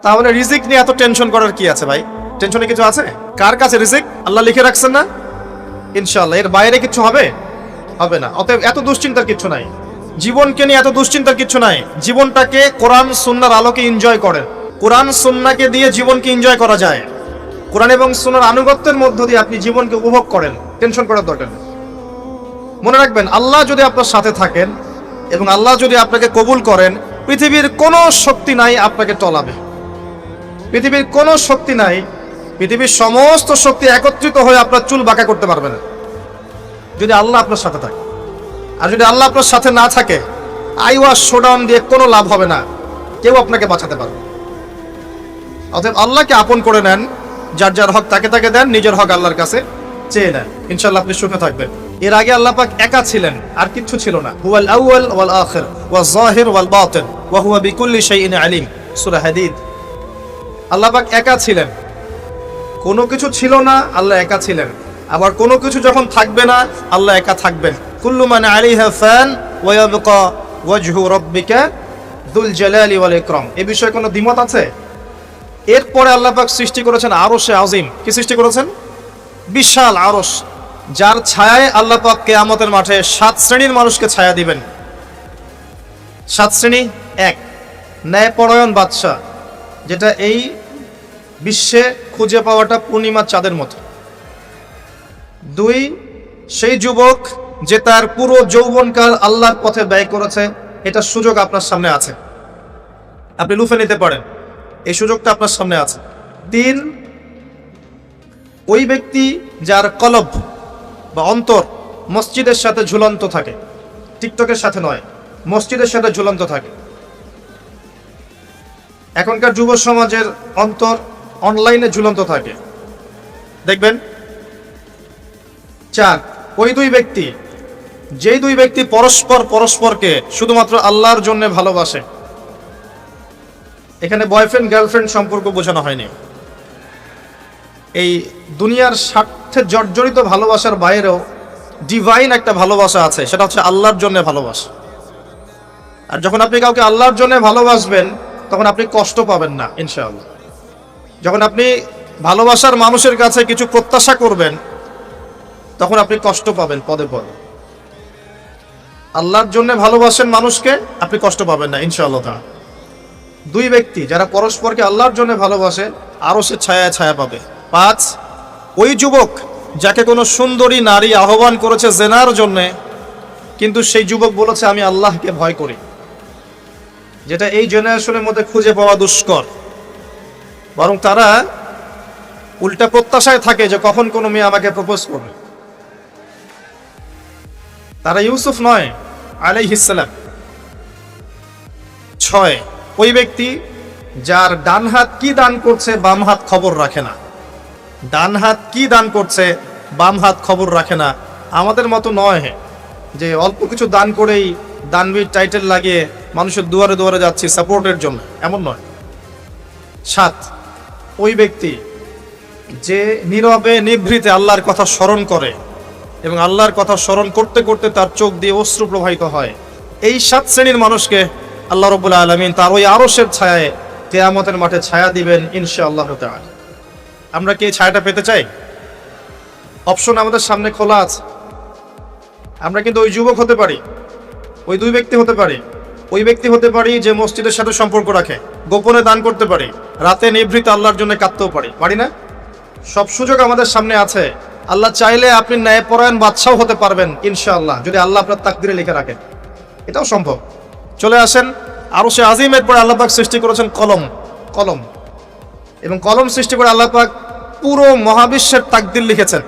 তাহলে রিজিক নিয়ে এত টেনশন করার কি আছে ভাই? টেনশনে কিছু আছে? কার কাছে রিজিক? আল্লাহ লিখে রাখছেন না? ইনশাআল্লাহ এর বাইরে কিছু হবে না। অতএব এত দুশ্চিন্তার কিছু নাই, জীবনকে নিয়ে এত দুশ্চিন্তার কিছু নাই। জীবনটাকে কোরআন সুন্নাহর আলোকে এনজয় করেন। কোরআন সুন্নাহকে দিয়ে জীবনকে এনজয় করা যায়। কোরআন এবং সুন্নাহর আনুগত্যের মধ্য দিয়ে আপনি জীবনকে উপভোগ করেন, টেনশন করার দরকার নেই। মনে রাখবেন, আল্লাহ যদি আপনার সাথে থাকেন এবং আল্লাহ যদি আপনাকে কবুল করেন, পৃথিবীর কোনো শক্তি নাই আপনাকে টলাবে। পৃথিবীর কোনো শক্তি নাই, পৃথিবীর সমস্ত শক্তি একত্রিত হয়ে আপনার চুল বাঁকা করতে পারবে না, যদি আল্লাহ আপনার সাথে থাকে। আর যদি আল্লাহ আপনার সাথে না থাকে, আইওয়াস শোডাউন দিয়ে কোনো লাভ হবে না, কেউ আপনাকে বাঁচাতে পারবে। অতএব আল্লাহকে আপন করে নেন, যার যার হক তাকে তাকে দেন, নিজের হক আল্লাহর কাছে চেয়ে নেন, ইনশাআল্লাহ আপনি সুখে থাকবেন। এর আগে আল্লাহ পাক একা ছিলেন, আর কিচ্ছু ছিল না। হুয়াল আউয়াল ওয়াল আখির ওয়াজ যাহির ওয়াল বাতিন ওয়া হুয়া বিকুল্লি শাইইন আলিম, সূরা হাদীদ। আল্লাহ পাক একা ছিলেন, কোনো কিছু ছিল না, আল্লাহ একা ছিলেন। আবার কোনো কিছু যখন থাকবে না, আল্লাহ একা থাকবেন। কুল্লু মান আলাইহা ফান ওয়া ইয়াবকা ওয়াজহু রাব্বিকা যুল জালালি ওয়াল ইকরাম। এই বিষয়ে কোনো দ্বিমত আছে? এরপরে আল্লাহ পাক সৃষ্টি করেছেন আরশে আজিম। কি সৃষ্টি করেছেন? বিশাল আরশ, যার ছায়ায় আল্লাহ পাক কিয়ামতের মাঠে 7 শ্রেণীর মানুষকে ছায়া দিবেন। 7 শ্রেণী: 1, ন্যায়পরায়ণ বাদশা, যেটা এই বিশ্বে খুঁজে পাওয়াটা পূর্ণিমার চাঁদের মতো। 2, সেই যুবক যে তার পুরো যৌবনকাল আল্লাহর পথে ব্যয় করেছে, এটা সুযোগ আপনার সামনে আছে, আপনি লুফে নিতে পারেন, এই সুযোগটা আপনার সামনে আছে। 3, ওই ব্যক্তি যার কলব বা অন্তর মসজিদের সাথে ঝুলন্ত থাকে, টিকটকের সাথে নয়, মসজিদের সাথে ঝুলন্ত থাকে। এখনকার যুব সমাজের অন্তর অনলাইনে ঝুলন্ত থাকে, দেখবেন। 4, ওই দুই ব্যক্তি, যেই দুই ব্যক্তি পরস্পরকে শুধুমাত্র আল্লাহর জন্য ভালোবাসে। এখানে বয়ফ্রেন্ড গার্লফ্রেন্ড সম্পর্ক বোঝানো হয়নি। এই দুনিয়ার স্বার্থে জর্জরিত ভালোবাসার বাইরেও ডিভাইন একটা ভালোবাসা আছে, সেটা হচ্ছে আল্লাহর জন্য ভালোবাসা। আর যখন আপনি কাউকে আল্লাহর জন্য ভালোবাসবেন, তখন আপনি কষ্ট পাবেন না ইনশাআল্লাহ। যখন আপনি ভালোবাসার মানুষের কাছে কিছু প্রত্যাশা করবেন, তখন আপনি কষ্ট পাবেন পদে পদে। আল্লাহর জন্য ভালোবাসেন মানুষকে, আপনি কষ্ট পাবেন না ইনশাআল্লাহ। দুই ব্যক্তি যারা পরস্পরকে আল্লাহর জন্য ভালোবাসে, আরো সে ছায়া ছায়া পাবে। 5, ওই যুবক যাকে কোনো সুন্দরী নারী আহ্বান করেছে জেনার জন্য, কিন্তু সেই যুবক বলেছে আমি আল্লাহকে ভয় করি, যেটা এই জেনারেশনের মধ্যে খুঁজে পাওয়া দুষ্কর। বরং তারা উল্টা প্রত্যাশায় থাকে যে কখন কোনো মেয়ে আমাকে প্রপোজ করবে। তারা ইউসুফ নয় আলাইহিস সালাম। 6, ওই ব্যক্তি যার ডান হাত কি দান করছে, বাম হাত খবর রাখে না। ডান হাত কি দান করছে, বাম হাত খবর রাখে না। আমাদের মতো নয় যে অল্প কিছু দান করেই দানবীর টাইটেল লাগিয়ে মানুষের দুয়ারে দুয়ারে যাচ্ছি সাপোর্টের জন্য, এমন নয়। 7, ওই ব্যক্তি যে নীরবে নিভৃতে আল্লাহর কথা স্মরণ করে এবং আল্লাহর কথা স্মরণ করতে করতে তার চোখ দিয়ে অশ্রু প্রবাহিত হয়। এই 7 শ্রেণীর মানুষকে আল্লাহ রাব্বুল আলামিন তার ওই আরশের ছায়ায় কিয়ামতের মাঠে ছায়া দিবেন ইনশাআল্লাহ তাআলা। আমরা কি এই ছায়াটা পেতে চাই? অপশন আমাদের সামনে খোলা আছে। আমরা কিন্তু ওই যুবক হতে পারি, ওই দুই ব্যক্তি হতে পারি, ওই ব্যক্তি হতে পারি যে মসজিদের সাথে সম্পর্ক রাখে, গোপনে দান করতে পারি, রাতে নিভৃত আল্লাহর জন্য কাঁদতেও পারি না? সব সুযোগ আমাদের সামনে আছে। আল্লাহ চাইলে আপনি ন্যায়পরায়ণ বাদশাও হতে পারবেন ইনশাআল্লাহ, যদি আল্লাহ আপনার তাকদিরে লিখে রাখেন, এটাও সম্ভব। চলে আসেন আরশে আজিমের পরে আল্লাহ পাক সৃষ্টি করেছেন কলম, এবং কলম সৃষ্টি করে আল্লাহ পাক পুরো মহাবিশ্বের তাকদির লিখেছেন।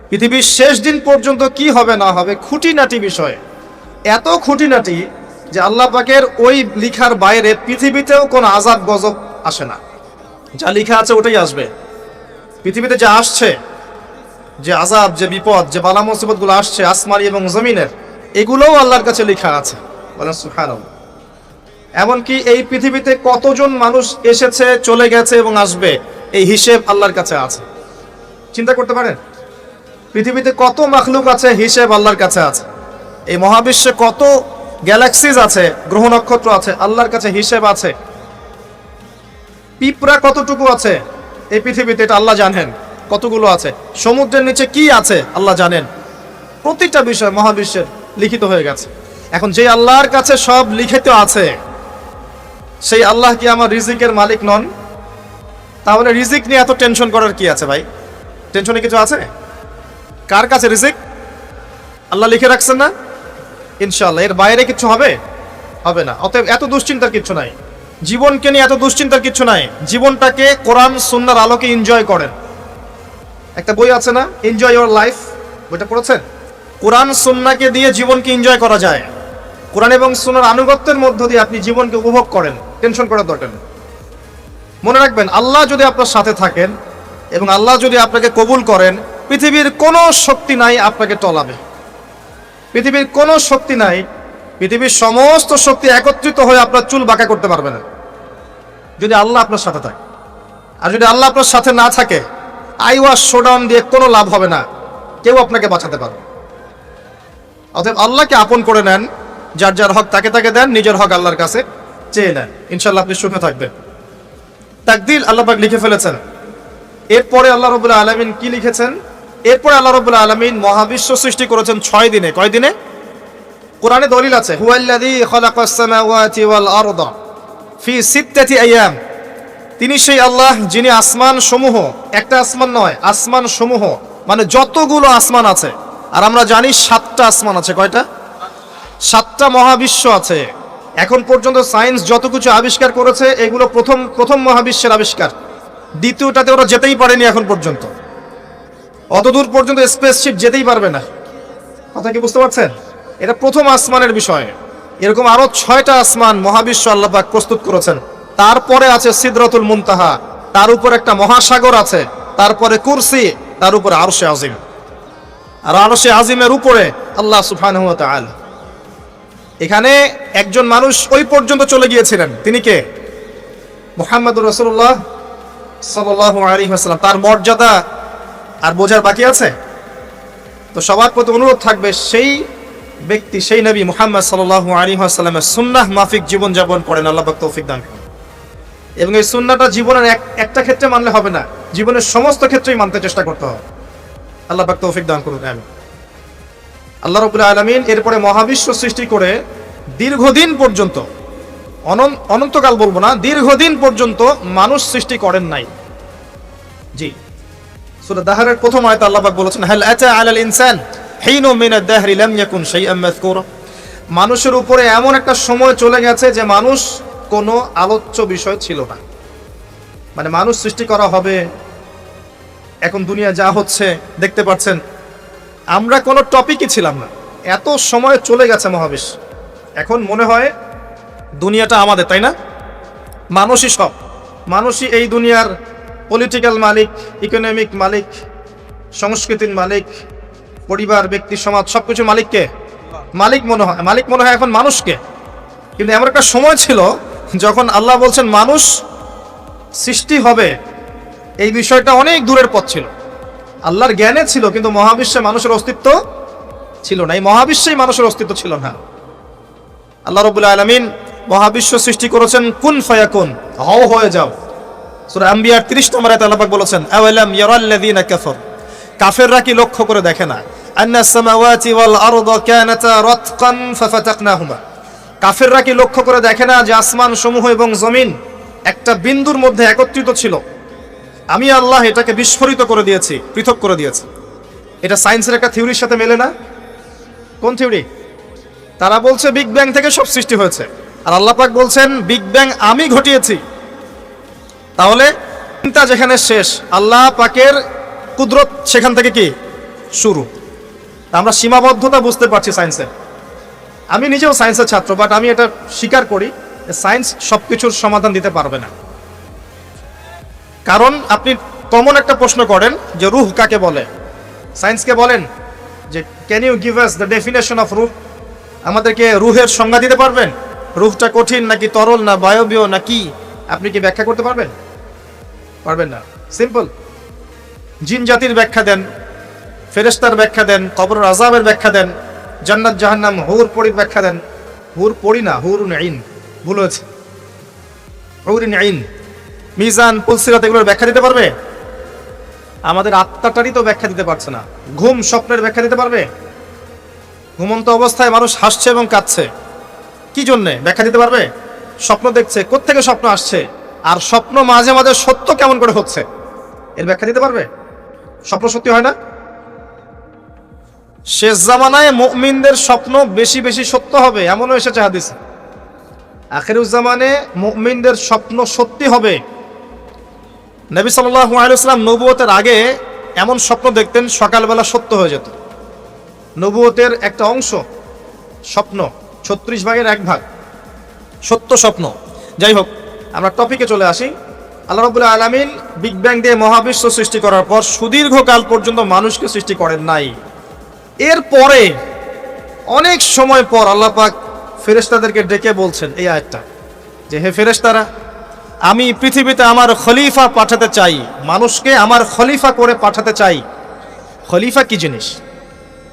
পৃথিবীর শেষ দিন পর্যন্ত কি হবে না হবে, খুঁটিনাটি বিষয়, এত খুঁটিনাটি যে আল্লাহ পাকের ওই লিখার বাইরে পৃথিবীতেও কোনো আযাব গজব আসে না। যা লিখা আছে ওটাই আসবে। পৃথিবীতে যা আসছে, যে আযাব, যে বিপদ, যে বালা মুসিবত গুলো আসছে আসমানি এবং জমিনের, এগুলোও আল্লাহর কাছে লেখা আছে। বলেন সুবহানাল্লাহ। এমনকি এই পৃথিবীতে কতজন মানুষ এসেছে, চলে গেছে এবং আসবে, এই হিসেব আল্লাহর কাছে আছে। চিন্তা করতে পারেন, পৃথিবীতে কত মাখলুক আছে, হিসেব আল্লাহর কাছে আছে। এই মহাবিশ্বে কত গ্যালাক্সিজ আছে, গ্রহ নক্ষত্র আছে, আল্লাহর কাছে হিসেব আছে। পিঁপড়া কতটুকু আছে এই পৃথিবীতে এটা আল্লাহ জানেন, কতগুলো আছে। সমুদ্রের নিচে কি আছে আল্লাহ জানেন। প্রতিটা বিষয় মহাবিশ্বের লিখিত হয়ে গেছে। এখন যে আল্লাহর কাছে সব লিখিত আছে, সেই আল্লাহ কি আমার রিজিকের মালিক নন? তাহলে রিজিক নিয়ে এত টেনশন করার কি আছে ভাই? টেনশনে কিছু আছে? কার কাছে রিজিক? আল্লাহ লিখে রাখছেন না? ইনশাআল্লাহ এর বাইরে কিছু হবে? হবে না। অতএব এত দুশ্চিন্তার কিছু নাই। জীবনকে নিয়ে এত দুশ্চিন্তার কিছু নাই। জীবনটাকে কোরআন সুন্নাহর আলোকে এনজয় করেন। একটা বই আছে না, এনজয় ইওর লাইফ, বইটা পড়েছেন? কোরআন সুন্নাহকে দিয়ে জীবনকে এনজয় করা যায়। কোরআন এবং সুন্নাহর আনুগত্যের মধ্য দিয়ে আপনি জীবনকে উপভোগ করেন, টেনশন করার দরকার নেই। মনে রাখবেন, আল্লাহ যদি আপনার সাথে থাকেন এবং আল্লাহ যদি আপনাকে কবুল করেন, পৃথিবীর কোনো শক্তি নাই আপনাকে টলাবে। পৃথিবীর কোনো শক্তি নাই, পৃথিবীর সমস্ত শক্তি একত্রিত হয়ে আপনার চুল বাঁকা করতে পারবে না, যদি আল্লাহ আপনার সাথে থাকে। আর যদি আল্লাহ আপনার সাথে না থাকে, আইওয়াশ শোডাউন দিয়ে কোনো লাভ হবে না, কেউ আপনাকে বাঁচাতে পারবে। অতএব আল্লাহকে আপন করে নেন, যার যার হক তাকে তাকে দেন, নিজের হক আল্লাহর কাছে চেয়ে নেন, ইনশাআল্লাহ আপনি সুখে থাকবেন। তাকদীর আল্লাহ পাক লিখে ফেলেছেন। এরপরে আল্লাহ রাব্বুল আলামিন কি লিখেছেন? এরপরে আল্লাহ রাব্বুল আলামিন মহাবিশ্ব সৃষ্টি করেছেন 6 দিনে। কয় দিনে? কোরআনে দলিল আছে, হুয়াল্লাযী খালাকাস সামাওয়াতি ওয়াল আরদা ফি সিত্তাতি আইয়াম। তিনি সেই আল্লাহ যিনি আসমান সমূহ, একটা আসমান নয়, আসমান সমূহ মানে যতগুলো আসমান আছে। আর আমরা জানি 7টা আসমান আছে। কয়টা? 7টা মহাবিশ্ব আছে। এখন পর্যন্ত সায়েন্স যত কিছু আবিষ্কার করেছে, এগুলো প্রথম মহাবিশ্বের আবিষ্কার। দ্বিতীয়টাতে ওরা যেতেই পারেনি এখন পর্যন্ত। অতদূর পর্যন্ত স্পেসশিপ যেতেই পারবে না। কথা কি বুঝতে পারছেন? এটা প্রথম আসমানের বিষয়। এরকম আরো 6টা আসমান মহাবিশ্ব আল্লাহ পাক প্রস্তুত করেছেন। তারপরে আছে সিদরাতুল মুনতাহা, তার উপর একটা মহাসাগর আছে, তারপরে কুরসি, তার উপরে আরশে আজিম। আর আরশে আজিমের উপরে আল্লাহ সুবহানাহু ওয়া তাআলা। এখানে একজন মানুষ ওই পর্যন্ত চলে গিয়েছিলেন। তিনি কে? মুহাম্মদুর রাসূলুল্লাহ সাল্লাল্লাহু আলাইহি ওয়াসাল্লাম। তার মর্যাদা আর বোঝার বাকি আছে? তো সবার প্রতি অনুরোধ থাকবে, সেই ব্যক্তি, সেই নবী মুহাম্মদ সাল্লাল্লাহু আলাইহি ওয়াসাল্লামের সুন্নাহ মাফিক জীবন যাপন করেন। আল্লাহ পাক তৌফিক দান করুন। এবং এই সুন্নাহটা জীবনের একটা ক্ষেত্রে মানলে হবে না, জীবনের সমস্ত ক্ষেত্রেই মানতে চেষ্টা করতে হবে। আল্লাহ পাক তৌফিক দান করুন। আমিন। আল্লাহ রাব্বুল আলামিন এরপরে মহাবিশ্ব সৃষ্টি করে দীর্ঘদিন পর্যন্ত, অনন্তকাল বলবো না, দীর্ঘদিন পর্যন্ত মানুষ সৃষ্টি করেন নাই। জি, সূরা দাহরের প্রথম আয়াতে আল্লাহ পাক বলেছেন, হাল আতা আলাল ইনসান হিনু মিনাদ দাহরি লাম ইয়াকুন শাইআম মাযকুরা। মানুষের উপরে এমন একটা সময় চলে গেছে যে মানুষ কোনো আলোচ্য বিষয় ছিল না। মানে মানুষ সৃষ্টি করা হবে, এখন দুনিয়া যা হচ্ছে দেখতে পাচ্ছেন, আমরা কোনো টপিকই ছিলাম না। এত সময় চলে গেছে মহাবিশ্ব। এখন মনে হয় দুনিয়াটা আমাদের, তাই না? মানুষই সব, মানুষই এই দুনিয়ার পলিটিক্যাল মালিক, ইকোনমিক মালিক, সংস্কৃতির মালিক, পরিবার, ব্যক্তি, সমাজ, সবকিছুর মালিককে মালিক মনে হয় এখন মানুষকে। কিন্তু এমন একটা সময় ছিল যখন আল্লাহ বলছেন মানুষ সৃষ্টি হবে, এই বিষয়টা অনেক দূরের পথ ছিল। আল্লাহর জ্ঞানে ছিল, কিন্তু মহাবিশ্বে মানুষের অস্তিত্ব ছিল না। এই মহাবিশ্বেই মানুষের অস্তিত্ব ছিল না। আল্লাহ রাব্বুল আলামিন মহাবিশ্ব সৃষ্টি করেছেন কুন ফায়াকুন, হও হয়ে যাও। সূরা আম্বিয়ার 30 নম্বর আয়াতে আল্লাহ পাক বলেছেন, আওয়ালাম ইয়ারাল্লাযিনা কাফার, কাফেররা কি লক্ষ্য করে দেখে না, আন্নাস সামাওয়াতি ওয়াল আরদা কানাতা রাতকান ফাফাতাকনাহুমা, কাফেররা কি লক্ষ্য করে দেখে না যে আসমান সমূহ এবং জমিন একটা বিন্দুর মধ্যে একত্রিত ছিল, আমি আল্লাহ এটাকে বিস্ফোরিত করে দিয়েছি, পৃথক করে দিয়েছি। এটা সায়েন্সের একটা থিওরির সাথে মেলে না। কোন থিওরি? তারা বলছে বিগ ব্যাং থেকে সব সৃষ্টি হয়েছে, আর আল্লাহ পাক বলছেন বিগ ব্যাং আমি ঘটিয়েছি। তাহলে চিন্তা যেখানে শেষ, আল্লাহ পাকের কুদরত সেখান থেকে কি শুরু। আমরা সীমাবদ্ধতা বুঝতে পারছি সায়েন্সের। আমি নিজেও সায়েন্সের ছাত্র, বাট আমি এটা স্বীকার করি সায়েন্স সবকিছুর সমাধান দিতে পারবে না। কারণ আপনি কমন একটা প্রশ্ন করেন যে রূহ কাকে বলে, সায়েন্সকে বলেন যে can you give us the definition of রূহ, আমাদেরকে রূহের সংজ্ঞা দিতে পারবেন? রূহটা কঠিন নাকি তরল না বায়বীয় না কি, আপনি কি ব্যাখ্যা করতে পারবেন? পারবেন না। সিম্পল। জিন জাতির ব্যাখ্যা দেন, ফেরেশতার ব্যাখ্যা দেন, কবরের আযাবের ব্যাখ্যা দেন, জান্নাত জাহান্নাম, হুর পরীর ব্যাখ্যা দেন। হুর পরী না, হুরুন আইন, ভুল হয়েছে, হুরুন আইন। মিজান, পুলসিরাত এগুলোর ব্যাখ্যা দিতে পারবে? আমাদের আত্মাটারই তো ব্যাখ্যা দিতে পারছে না। ঘুম, স্বপ্নের ব্যাখ্যা দিতে পারবে? ঘুমন্ত অবস্থায় মানুষ হাসছে এবং কাঁদছে, কি জন্যে? ব্যাখ্যা দিতে পারবে? স্বপ্ন দেখছে, কোত্থেকে স্বপ্ন আসছে, আর স্বপ্ন মাঝে মাঝে সত্য কেমন করে হচ্ছে, এর ব্যাখ্যা দিতে পারবে? স্বপ্ন সত্যি হয় না? শেষ জামানায় মুমিনদের স্বপ্ন বেশি বেশি সত্য হবে এমনও এসেছে হাদিসে। আখিরুজ্জামানে মুমিনদের স্বপ্ন সত্যি হবে। নবী সাল্লাল্লাহু আলাইহি ওয়াসাল্লাম নবুয়তের আগে এমন স্বপ্ন দেখতেন সকালবেলা সত্য হয়ে যেত। নবুয়তের একটা অংশ স্বপ্ন, 36 ভাগের 1 ভাগ সত্য স্বপ্ন। যাই হোক, আমরা টপিকে চলে আসি। আল্লাহ রাব্বুল আলামিন বিগ ব্যাং দিয়ে মহাবিশ্ব সৃষ্টি করার পর সুদীর্ঘকাল পর্যন্ত মানুষকে সৃষ্টি করেন নাই। এরপরে অনেক সময় পর আল্লাহ পাক ফেরেশতাদেরকে ডেকে বলছেন এই আয়াতটা, যে হে ফেরেশতারা, আমি পৃথিবীতে আমার খলিফা পাঠাতে চাই, মানুষকে আমার খলিফা করে পাঠাতে চাই। খলিফা কি জিনিস?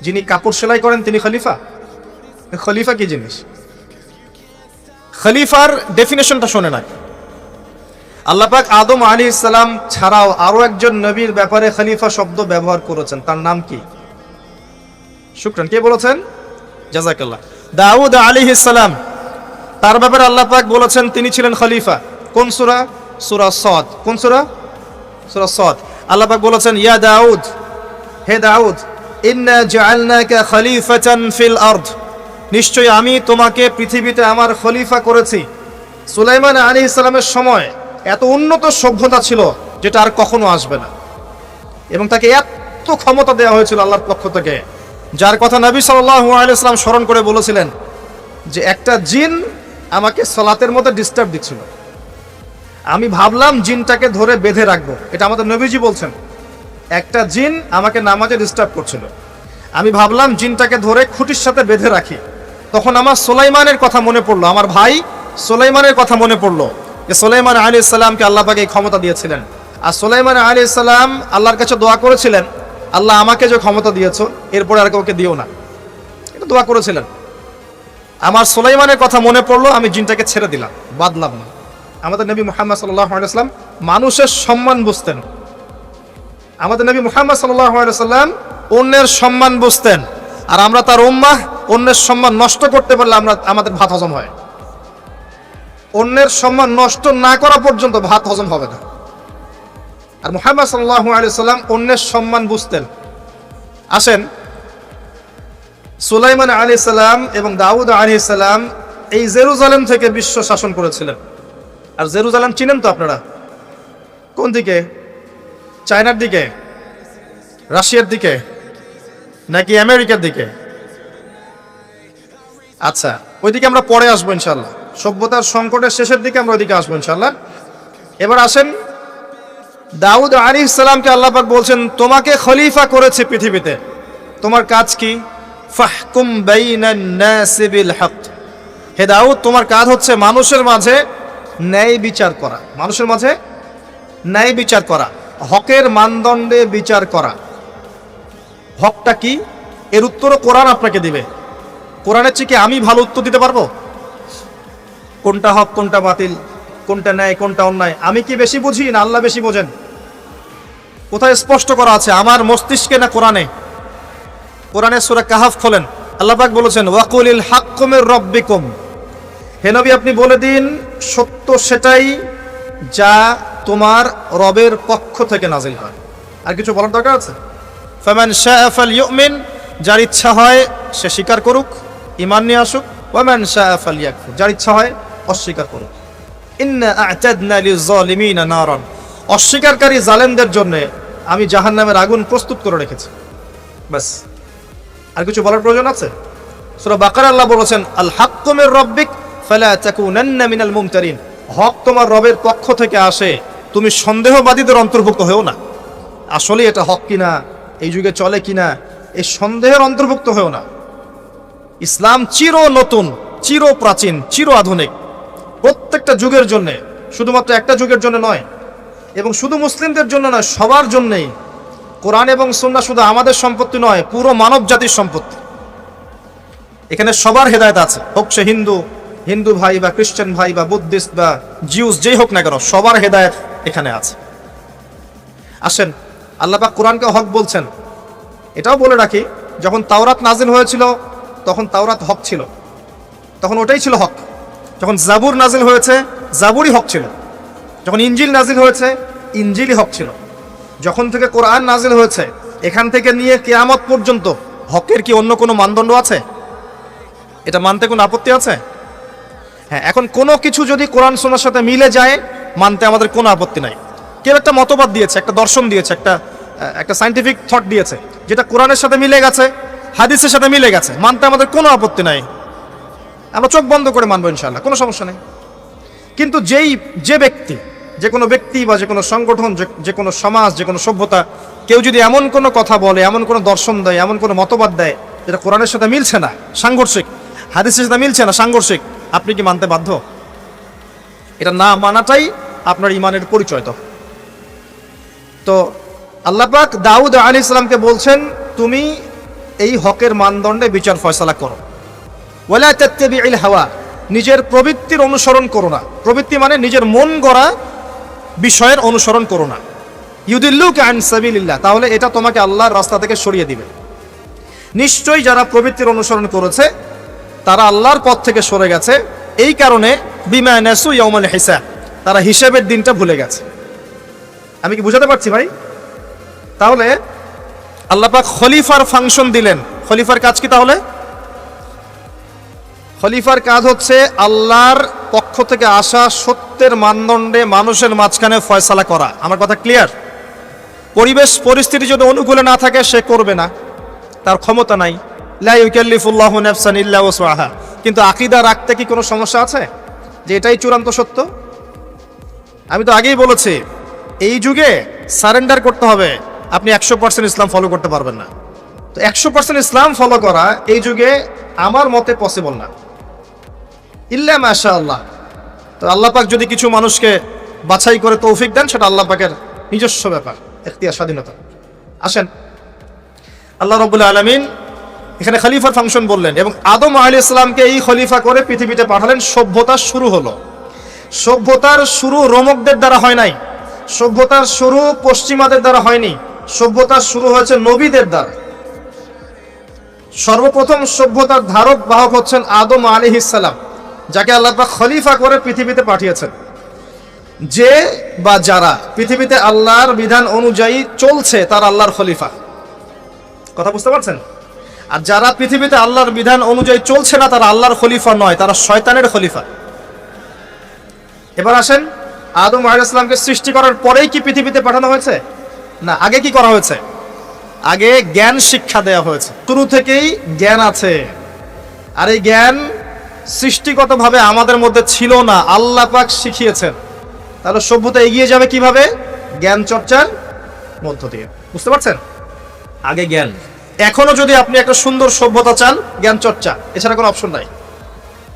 যিনি কাপড় সেলাই করেন তিনি খলিফা? খলিফা কি জিনিস? খলিফার ডেফিনেশনটা শোনে না। আল্লাহ পাক আদম আলাইহিস সালাম ছাড়াও আরো একজন নবীর ব্যাপারে খলিফা শব্দ ব্যবহার করেছেন, তার নাম কি? শুকরান, কে বলেছেন? জাযাকাল্লাহ। দাউদ আলাইহিস সালাম, তার ব্যাপারে আল্লাহ পাক বলেছেন তিনি ছিলেন খলিফা। কোন সূরা? সূরা সাদ। কোন সূরা? সূরা সাদ। আল্লাহ পাক বলেছেন ইয়া দাউদ, হে দাউদ, ইন্না জাআলনাকা খলিফাতান ফিল আরদ, নিশ্চয়ই আমি তোমাকে পৃথিবীতে আমার খলিফা করেছি। সুলাইমান আলাইহিস সালামের সময় এত উন্নত সভ্যতা ছিল যেটা আর কখনো আসবে না, এবং তাকে এত ক্ষমতা দেওয়া হয়েছিল আল্লাহর পক্ষ থেকে, যার কথা নবী সাল্লাল্লাহু আলাইহি ওয়াসাল্লাম স্মরণ করে বলেছিলেন যে একটা জিন আমাকে সালাতের মধ্যে ডিস্টার্ব দিচ্ছিল, আমি ভাবলাম জিনটাকে ধরে বেঁধে রাখবো। এটা আমাদের নবীজি বলছেন, একটা জিন আমাকে নামাজে ডিস্টার্ব করছিল, আমি ভাবলাম জিনটাকে ধরে খুঁটির সাথে বেঁধে রাখি। তখন আমার সুলাইমানের কথা মনে পড়লো, আমার ভাই সুলাইমানের কথা মনে পড়লো, যে সুলাইমান আলাইহিস সালামকে আল্লাহ পাক এই ক্ষমতা দিয়েছিলেন। আর সুলাইমান আলাইহিস সালাম আল্লাহর কাছে দোয়া করেছিলেন, আল্লাহ আমাকে যে ক্ষমতা দিয়েছো এরপরে আর কাউকে দিও না, এটা দোয়া করেছিলেন। আমার সুলাইমানের কথা মনে পড়লো, আমি জিনটাকে ছেড়ে দিলাম, বাদলাম না। আমাদের নবী মুহাম্মদ সাল্লাল্লাহু আলাইহি ওয়াসাল্লাম মানুষের সম্মান বুঝতেন। আমাদের নবী মুহাম্মদ সাল্লাল্লাহু আলাইহি ওয়াসাল্লাম অন্যের সম্মান বুঝতেন, আর আমরা তার উম্মাহ অন্যের সম্মান নষ্ট করতে পারলে আমাদের ভাত হজম হয়। অন্যের সম্মান নষ্ট না করা পর্যন্ত ভাত হজম হবে না। আর মুহাম্মদ সাল্লাল্লাহু আলাইহি ওয়াসাল্লাম অন্যের সম্মান বুঝতেন। আসেন, সুলাইমান আলাইহিস সালাম এবং দাউদ আলাইহিস সালাম এই জেরুজালেম থেকে বিশ্ব শাসন করেছিলেন। আর জেরুজালেম চিনেন তো আপনারা? কোন দিকে? চায়নার দিকে, রাশিয়ার দিকে, নাকি আমেরিকার দিকে? আচ্ছা, ওইদিকে আমরা পরে আসবো ইনশাল্লাহ, সভ্যতার সংকটের শেষের দিকে আমরা ওইদিকে আসবো ইনশাল্লাহ। এবার আসেন, দাউদ আলাইহিস সালামকে আল্লাহ পাক বলছেন তোমাকে খলিফা করেছে পৃথিবীতে, তোমার কাজ কি? ফাহকুম বাইনান নাসি বিল হক, হে দাউদ তোমার কাজ হচ্ছে মানুষের মাঝে ন্যায় বিচার করা, মানুষের মাঝে ন্যায় বিচার করা, হকের মানদণ্ডে বিচার করা। হকটা কি? এর উত্তরও কোরআন আপনাকে দিবে। কোরআনের চেয়ে কি আমি ভালো উত্তর দিতে পারবো? কোনটা হক, কোনটা বাতিল, কোনটা ন্যায়, কোনটা অন্যায়, আমি কি বেশি বুঝি না আল্লাহ বেশি বোঝেন? কোথায় স্পষ্ট করা আছে, আমার মস্তিষ্কে না কোরআনে? কোরআনের সূরা কাহাফ খোলেন, আল্লাহ পাক বলেছেন ওয়াকুলিল হাক্কু মির রাব্বিকুম, হে নবী আপনি বলে দিন সত্য সেটাই যা তোমার রবের পক্ষ থেকে নাজিল হয়। আর কিছু বলার দরকার আছে? ফামান শাআ ফালইউমিন, যার ইচ্ছা হয় সে স্বীকার করুক, ঈমান নিয়ে আসুক। ওয়ামান শাআ ফালইয়াকফুর, যার ইচ্ছা হয় অস্বীকার করুক। ইন্না আ'তাদনা লিয-যালিমিনা নারান, অস্বীকারকারী জালেমদের জন্য আমি জাহান্নামের আগুন প্রস্তুত করে রেখেছি। বাস, আর কিছু বলার প্রয়োজন আছে? সূরা বাকারা আল্লাহ বলেছেন আল হাক্কু মির রাব্বিক ফালা তাকুনান্না মিনাল মুমতারিন, হক তোমার রবের পক্ষ থেকে আসে, তুমি সন্দেহবাদীদের অন্তর্ভুক্ত হও না। আসলে এটা হক কিনা, এই যুগে চলে কিনা, এই সন্দেহের অন্তর্ভুক্ত হও না। ইসলাম চির নতুন, চির প্রাচীন, চির আধুনিক, প্রত্যেকটা যুগের জন্য, শুধুমাত্র একটা যুগের জন্য নয়, এবং শুধু মুসলিমদের জন্য নয়, সবার জন্যই। কোরআন এবং সুন্নাহ শুধু আমাদের সম্পত্তি নয়, পুরো মানব জাতির সম্পত্তি। এখানে সবার হেদায়েত আছে, হোক সে হিন্দু ভাই বা খ্রিস্টান ভাই বা বুদ্ধিস্ট বা জিউস, যেই হোক না কেন, সবার হেদায়েত এখানে আছে। আসেন, আল্লাহ পাক কোরআনকে হক বলছেন। এটাও বলে রাখি, যখন তাওরাত নাজিল হয়েছিল তখন তাওরাত হক ছিল, তখন ওটাই ছিল হক। যখন জাবুর নাজিল হয়েছে জাবুরই হক ছিল। যখন ইনজিল নাজিল হয়েছে ইনজিলই হক ছিল। যখন থেকে কোরআন নাজিল হয়েছে এখান থেকে নিয়ে কিয়ামত পর্যন্ত হকের কি অন্য কোনো মানদণ্ড আছে? এটা মানতে কোনো আপত্তি আছে? হ্যাঁ, এখন কোনো কিছু যদি কোরআন সুন্নাহর সাথে মিলে যায় মানতে আমাদের কোনো আপত্তি নাই। কেউ একটা মতবাদ দিয়েছে, একটা দর্শন দিয়েছে, একটা সায়েন্টিফিক থট দিয়েছে, যেটা কোরআনের সাথে মিলে গেছে, হাদিসের সাথে মিলে গেছে, মানতে আমাদের কোনো আপত্তি নাই। আমরা চোখ বন্ধ করে মানবো ইনশাআল্লাহ, কোনো সমস্যা নেই। কিন্তু যে কোনো ব্যক্তি বা যে কোনো সংগঠন, যে কোনো সমাজ, যে কোনো সভ্যতা, কেউ যদি এমন কোনো কথা বলে, এমন কোনো দর্শন দেয়, এমন কোনো মতবাদ দেয় যেটা কোরআনের সাথে মিলছে না, সাংঘর্ষিক, হাদিসের সাথে মিলছে না, সাংঘর্ষিক, আপনি কি মানতে বাধ্য? এটা না মানাটাই আপনার ইমানের পরিচয়। তো আল্লাহ পাক দাউদ আলাইহিস সালামকে বলছেন, তুমি এই হকের মানদণ্ডে বিচার ফয়সালা করো। ওয়ালা তাত্তাবিউল হাওয়া, নিজের প্রবৃত্তির অনুসরণ করো না। প্রবৃত্তি মানে নিজের মন গড়া বিষয়ের অনুসরণ করো না। ইউদিল্লুকা আন সাবিলিল্লাহ, তাহলে এটা তোমাকে আল্লাহর রাস্তা থেকে সরিয়ে দিবে। নিশ্চয়ই যারা প্রবৃত্তির অনুসরণ করেছে তারা আল্লাহর পথ থেকে সরে গেছে। এই কারণে বিমা নাসু ইয়াউমাল হিসাব, তারা হিসাবের দিনটা ভুলে গেছে। আমি কি বুঝাতে পারছি ভাই? তাহলে আল্লাহ পাক খলিফার ফাংশন দিলেন। খলিফার কাজ কি তাহলে? খলিফার কাজ হচ্ছে আল্লাহর পক্ষ থেকে আসা সত্যের মানদণ্ডে মানুষের মাঝখানে ফয়সালা করা। আমার কথা ক্লিয়ার? পরিবেশ পরিস্থিতি যদি অনুকূলে না থাকে সে করবে না, তার ক্ষমতা নাই। লা ইউকাল্লিফুল্লাহু নাফসান ইল্লা ওয়াসআহা। কিন্তু আকীদা রাখতে কি কোনো সমস্যা আছে যে এটাই চূড়ান্ত সত্য? আমি তো আগেই বলেছি, এই যুগে সারেন্ডার করতে হবে। আপনি 100% ইসলাম ফলো করতে পারবেন না। তো 100% ইসলাম ফলো করা এই যুগে আমার মতে পসিবল না, ইল্লা মাশাআল্লাহ। তো আল্লাহ পাক যদি কিছু মানুষকে বাছাই করে তৌফিক দেন, সেটা আল্লাহ পাকের নিজস্ব ব্যাপার, ইখতিয়ার, স্বাধীনতা। আসেন, আল্লাহ রাব্বুল আলামিন এখানে খলিফার ফাংশন বললেন এবং আদম আলাইহিস সালামকে এই খলিফা করে পৃথিবীতে পাঠালেন। সভ্যতার শুরু হলো। সভ্যতার শুরু রোমকদের দ্বারা হয় নাই, সভ্যতার শুরু পশ্চিমাদের দ্বারা হয়নি, সভ্যতার শুরু হয়েছে নবীদের দ্বারা। সর্বপ্রথম সভ্যতার ধারক বাহক হচ্ছেন আদম আলাইহিস সালাম, যাকে আল্লাহ পাক খলিফা করে পৃথিবীতে পাঠিয়েছেন। যে বা যারা পৃথিবীতে আল্লাহর বিধান অনুযায়ী চলছে তারা আল্লাহর খলিফা। কথা বুঝতে পারছেন? আর যারা পৃথিবীতে আল্লাহর বিধান অনুযায়ী চলছে না তারা আল্লাহর খলিফা নয়, তারা শয়তানের খলিফা। এবার আসেন, আদম আলাইহিস সালামকে সৃষ্টি করার পরেই কি পৃথিবীতে পাঠানো হয়েছে? না, আগে কি করা হয়েছে? আগে জ্ঞান শিক্ষা দেওয়া হয়েছে। শুরু থেকেই জ্ঞান আছে, আর এই জ্ঞান সৃষ্টিগতভাবে আমাদের মধ্যে ছিল না, আল্লাহ পাক শিখিয়েছেন। তাহলে সভ্যতা এগিয়ে যাবে কিভাবে? জ্ঞান চর্চার মধ্য দিয়ে। বুঝতে পারছেন? আগে জ্ঞান। এখনো যদি আপনি একটা সুন্দর সভ্যতা চান, জ্ঞান চর্চা, এছাড়া কোনো অপশন নাই।